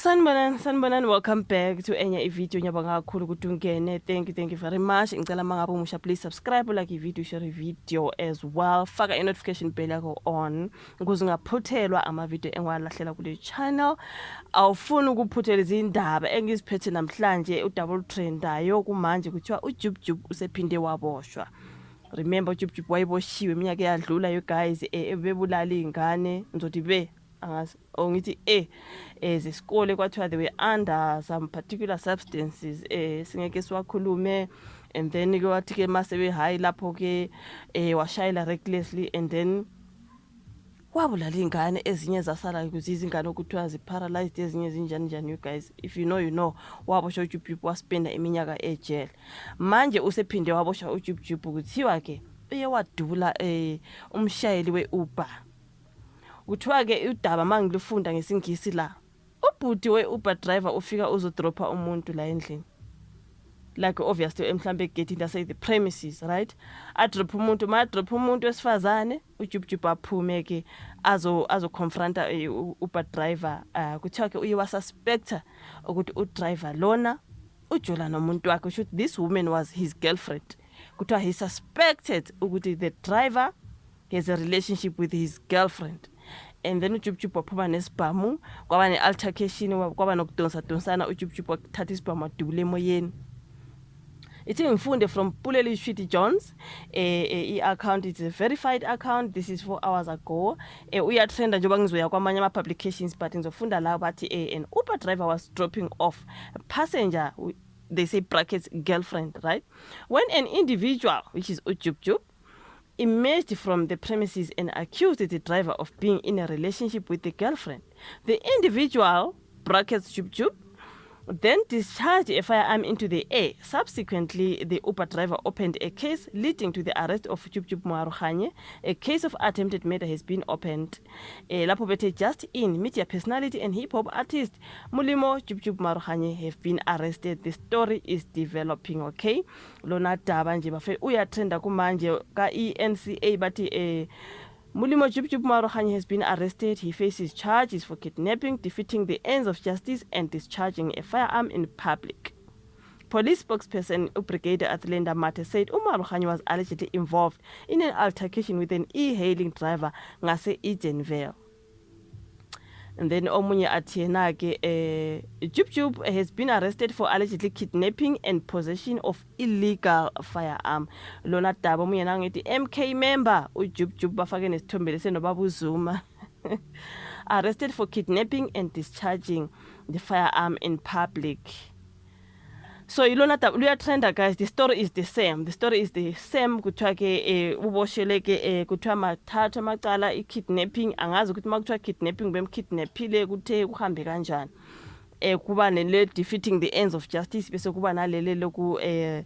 Sanibonani, welcome back to enye video. Ngiyabonga kakhulu ukuthi ungene. Thank you very much. Ngicela mangabe umusha, please subscribe, like i-video, share i-video as well. Faka i-notification bell yakho on ukuze ungaphuthelwa ama-video engiwalahlela kule channel. Awufuni ukuphuthela izindaba engiziphethe namhlanje, udouble trendayo kumanje kuthiwa uJubJub usephinde waboshwa. Remember uJubJub wayeboshiwe iminyaka eyadlula you guys, ebebulala izingane ngizothi ngithi zesikole kwathiwa they were under some particular substances singeke siwakhulume, and then ke wathi ke mase be high lapho ke washayela recklessly, and then wabulala izingane ezinye zasala kuzizingane okuthiwa ziparalyzed, ezinye zinjani you guys. If you know you know. Waboshwa uJubJub waspenda iminyaka ejele. Manje usephinde waboshwa uJubJub kuthiwa ke uye wadubula umshayeli we-Uber. Kuthiwa ke udaba mangilufunda ngesingisi la, ubhuti we-Uber driver ufika uzodropa umuntu la endlini, like obviously emhlambe egate lase the premises, right? Adrop umuntu, ma drop umuntu wesifazane, uJubJub aphume ke azo confronta u-Uber driver. Kuthiwa ke uye wasuspecta ukuthi udriver lona ujola nomuntu wakhe, shoot this woman was his girlfriend. Kuthiwa he suspected ukuthi the driver has a relationship with his girlfriend. And then uJubJub waphuma nesibhamu, kwaba ne-altercation, kwaba nokudonsana. uJubJub wathatha isibhamu wadubula emoyeni. Ithi ngifunde from Puleli Shwiti Jones, i-account, it's a verified account. This is 4 hours ago. Uyatrenda njengoba ngizoya kwamanye ama-publications, but ngizofunda la bathi an Uber driver was dropping off a passenger, they say brackets girlfriend, right? When an individual, which is uJubJub, emerged from the premises and accused the driver of being in a relationship with the girlfriend. The individual, brackets JubJub, then discharged a firearm into the air. Subsequently, the Uber driver opened a case leading to the arrest of JubJub Moarokhanye. A case of attempted murder has been opened. Lapho bethe just in, media personality and hip-hop artist Mulimo JubJub Moarokhanye have been arrested. The story is developing, okay? Lona daba nje bafe uyatrenda kumanje ka ENCA bathi Mulimo JubJub Moarokhanye has been arrested. He faces charges for kidnapping, defeating the ends of justice, and discharging a firearm in public. Police spokesperson Brigadier Athlenda Mate said Moarokhanye was allegedly involved in an altercation with an e-hailing driver ngase Edenvale. And then omunye athena ke JubJub has been arrested for allegedly kidnapping and possession of illegal firearm. Lona daba omunye nangithi MK member uJubJub bafake nesithombe lesenobaba uZuma arrested for kidnapping and discharging the firearm in public. So ilona daba luyatrenda guys. The story is the same. Kuthiwa ke uboshele ke kuthiwa mathathu amacala i-kidnapping. Angazi ukuthi makuthiwa kidnapping bemkidnappile kuthe kuhambe kanjani. Kuba nele defeating the ends of justice, bese kuba nalele loku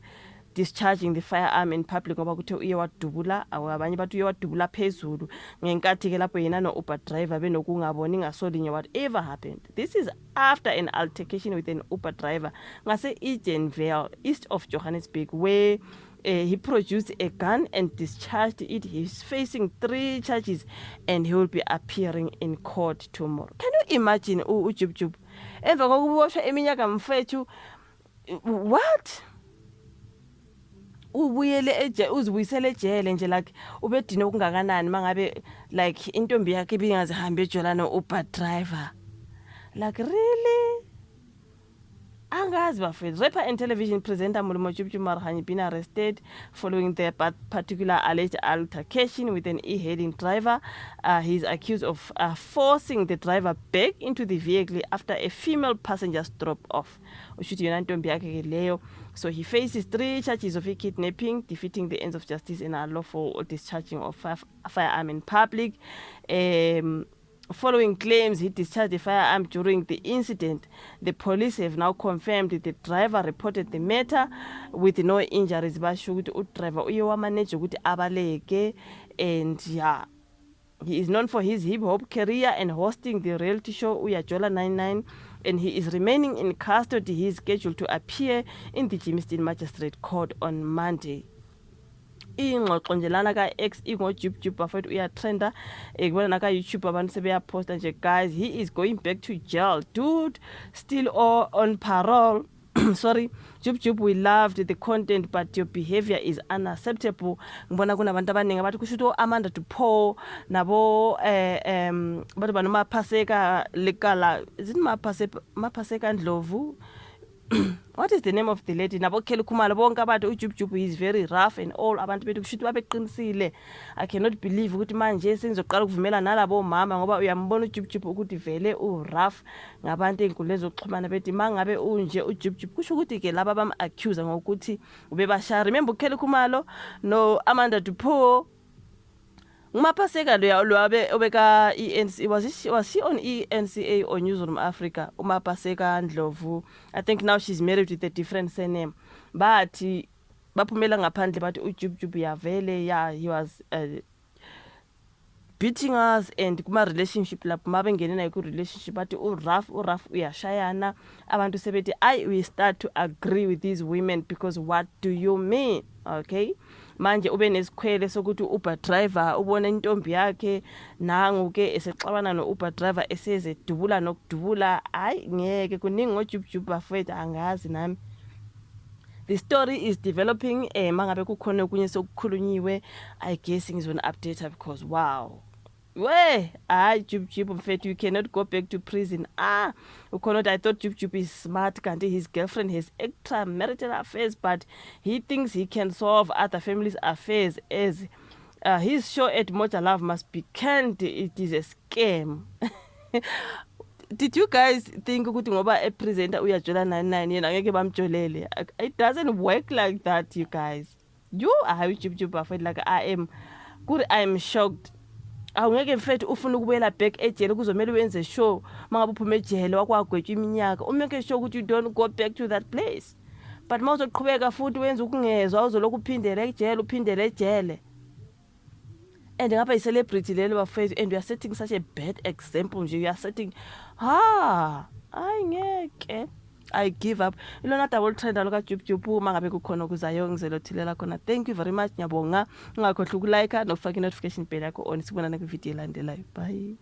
discharging the firearm in public ngoba kuthe uye wadubula, abanye bathi uye wadubula phezulu ngenkathi ke lapho yena no Uber driver benokungaboni ngasolinye whatever happened. This is after an altercation with an Uber driver ngase Edenvale, east of Johannesburg, where he produced a gun and discharged it. He's facing 3 charges and he will be appearing in court tomorrow. Can you imagine uJubJub emva kokuboshwa eminyaka mfethu? What? Ubuyele uzibuyisele ejele nje, like ubedina okungakanani mangabe like intombi yakhe ibingazihambe ejola no Uber driver. Like really? Angazi bafethu. Rapper and television presenter Mulimo JubJub Moarokhanye been arrested following the particular alleged altercation with an e-hailing driver. He is accused of forcing the driver back into the vehicle after a female passenger's drop off. So he faces 3 charges of kidnapping, defeating the ends of justice, and unlawful discharging of firearm in public. Following claims he discharged the firearm during the incident, the police have now confirmed that the driver reported the matter with no injuries. Basho ukuthi driver uye wamanage ukuthi abaleke, and yeah, he is known for his hip-hop career and hosting the reality show Uyajola 99, and he is remaining in custody. He is scheduled to appear in the Germiston Magistrate Court on Monday. ingxoxo nje lana ka-X ingo-Jub bafethu uyatrenda kubona naka-YouTube abantu sebeyaposta nje guys he is going back to jail dude still on parole sorry Jub we loved the content but your behavior is unacceptable ngibona kunabantu abaningi abathi kusho ukuthi Amanda Dupo nabo bathi banomaphaseka lekala is it maphaseka Ndlovu what is the name of the lady nabo Kelly Khumalo bonke abantu uJub is very rough and all abantu bethu kushuthi babeqinisile I cannot believe ukuthi manje sengizoqala ukuvumela nalabo mama ngoba uyambona uJub ukuthi vele rough ngabantu enkundleni zokuxhumana bethi mangabe unje uJub kusho ukuthi ke laba bam accuse ngokuthi ubebashaya remember uKelly Khumalo no Amanda Dupo umaphaseka lo obeka ENC was she on ENCA or Newsroom Africa umaphaseka Ndlovu I think now she's married with a different surname but baphumela ngaphandle bathi uJub yavele yeah he was beating us and kuma relationship lapho mabengene nayo ku relationship bathi rough uyashayana abantu sebethi we start to agree with these women because what do you mean okay manje ube nesikhwele sokuthi Uber driver ubone intombi yakhe nangu ke esexabana no Uber driver eseze dubula nokudubula ngeke kuningi ngoJub bafethu angazi nami the story is developing mangabe kukhona okunye sokukhulunyiwe I guess ngizona update because wow Jub mfethu you cannot go back to prison ukhona I thought Jub is smart kanti his girlfriend has extramarital affairs but he thinks he can solve other families affairs as his show at Moja Love must be canned it is a scam did you guys think ukuthi ngoba a presenter uyajola 99 yena ngeke bamjolele it doesn't work like that you guys Jub bafethu like I am shocked awungeke mfethu ufuna ukubuyela back ejele kuzomela wenze show mangabe uphuma ejele wakwagwetshwa iminyaka umeke sure ukuthi you don't go back to that place but mawuzoqhubeka futhi wenza ukungezwa uzoloku uphindele ejele and ngapha i-celebrity lelo bafethu and you are setting such a bad example nje you are setting ngeke I give up ilona double trend aloka Jub mangabe kukhona kuzayo ngizelothilela khona thank you very much nyabonga ungakhohlwa ukulike nofaka i-notification bell yakho on sibonana ku video elandelayo bye